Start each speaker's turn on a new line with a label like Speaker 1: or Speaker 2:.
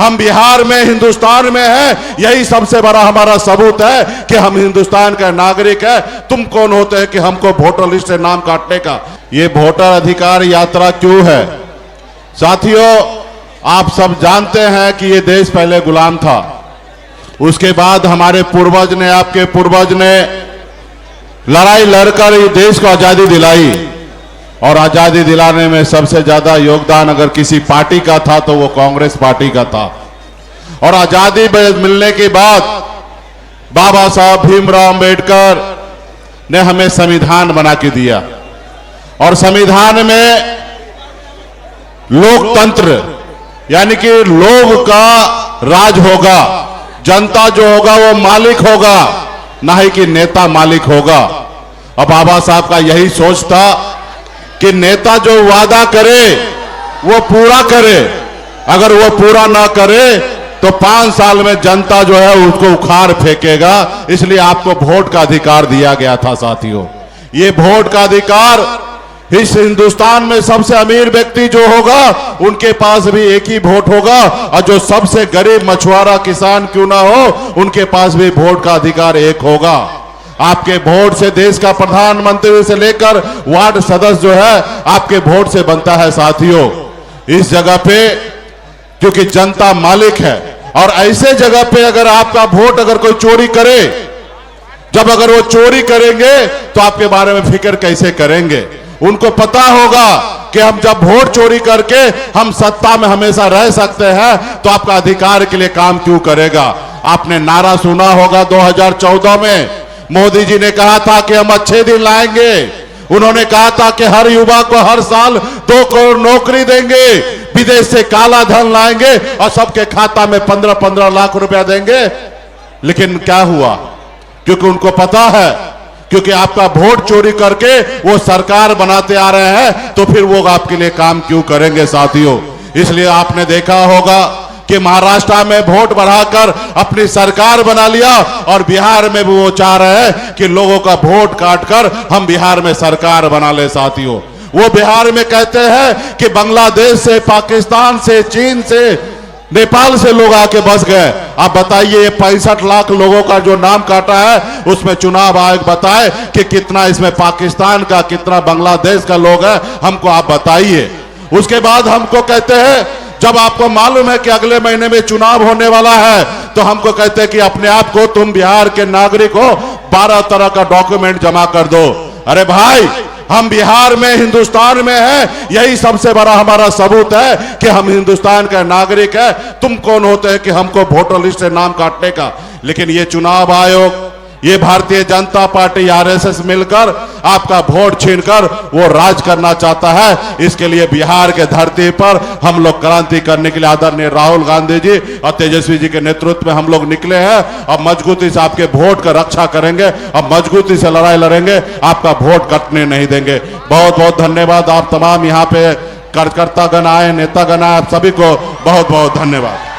Speaker 1: हम बिहार में, हिंदुस्तान में हैं, यही सबसे बड़ा हमारा सबूत है कि हम हिंदुस्तान का नागरिक है। तुम कौन होते हैं कि हमको वोटर लिस्ट से नाम काटने का? ये वोटर अधिकार यात्रा क्यों है? साथियों, आप सब जानते हैं कि ये देश पहले गुलाम था, उसके बाद हमारे पूर्वज ने, आपके पूर्वज ने लड़ाई लड़कर ये देश को आजादी दिलाई, और आजादी दिलाने में सबसे ज्यादा योगदान अगर किसी पार्टी का था तो वो कांग्रेस पार्टी का था। और आजादी मिलने के बाद बाबा साहब भीमराव अंबेडकर ने हमें संविधान बना के दिया, और संविधान में लोकतंत्र यानी कि लोग का राज होगा, जनता जो होगा वो मालिक होगा, ना ही कि नेता मालिक होगा। और बाबा साहब का यही सोच था कि नेता जो वादा करे वो पूरा करे, अगर वो पूरा ना करे तो 5 साल में जनता जो है उसको उखाड़ फेंकेगा। इसलिए आपको वोट का अधिकार दिया गया था। साथियों, ये वोट का अधिकार इस हिंदुस्तान में सबसे अमीर व्यक्ति जो होगा उनके पास भी एक ही वोट होगा, और जो सबसे गरीब मछुआरा किसान क्यों ना हो उनके पास भी वोट का अधिकार एक होगा। आपके वोट से देश का प्रधानमंत्री से लेकर वार्ड सदस्य जो है आपके वोट से बनता है। साथियों, इस जगह पे क्योंकि जनता मालिक है, और ऐसे जगह पे अगर आपका वोट अगर कोई चोरी करे, जब अगर वो चोरी करेंगे तो आपके बारे में फिक्र कैसे करेंगे? उनको पता होगा कि हम जब वोट चोरी करके हम सत्ता में हमेशा रह सकते हैं तो आपका अधिकार के लिए काम क्यों करेगा? आपने नारा सुना होगा 2014 में मोदी जी ने कहा था कि हम अच्छे दिन लाएंगे। उन्होंने कहा था कि हर युवा को हर साल 2 करोड़ नौकरी देंगे, विदेश से काला धन लाएंगे और सबके खाता में 15-15 लाख रुपया देंगे। लेकिन क्या हुआ? क्योंकि उनको पता है, क्योंकि आपका वोट चोरी करके वो सरकार बनाते आ रहे हैं, तो फिर वो आपके लिए काम क्यों करेंगे? साथियों, इसलिए आपने देखा होगा कि महाराष्ट्र में वोट बढ़ाकर अपनी सरकार बना लिया, और बिहार में भी वो चाह रहे हैं कि लोगों का वोट काटकर हम बिहार में सरकार बना ले। साथियों, वो बिहार में कहते हैं कि बांग्लादेश से, पाकिस्तान से, चीन से, नेपाल से लोग आके बस गए। आप बताइए, ये 65 लाख लोगों का जो नाम काटा है उसमें चुनाव आयोग बताए कि कितना इसमें पाकिस्तान का, कितना बांग्लादेश का लोग है, हमको आप बताइए। उसके बाद हमको कहते हैं, जब आपको मालूम है कि अगले महीने में चुनाव होने वाला है, तो हमको कहते हैं कि अपने आप को तुम बिहार के नागरिक हो, 12 तरह का डॉक्यूमेंट जमा कर दो। अरे भाई, हम बिहार में, हिंदुस्तान में हैं, यही सबसे बड़ा हमारा सबूत है कि हम हिंदुस्तान का नागरिक है। तुम कौन होते हैं कि हमको वोटर लिस्ट से नाम काटने का? लेकिन ये चुनाव आयोग, ये भारतीय जनता पार्टी, आरएसएस मिलकर आपका वोट छीनकर वो राज करना चाहता है। इसके लिए बिहार के धरती पर हम लोग क्रांति करने के लिए आदरणीय राहुल गांधी जी और तेजस्वी जी के नेतृत्व में हम लोग निकले हैं, और मजबूती से आपके वोट का रक्षा करेंगे, और मजबूती से लड़ाई लड़ेंगे, आपका वोट कटने नहीं देंगे। बहुत बहुत धन्यवाद। आप तमाम यहाँ पे कार्यकर्तागण आए, नेतागण आए, आप सभी को बहुत बहुत धन्यवाद।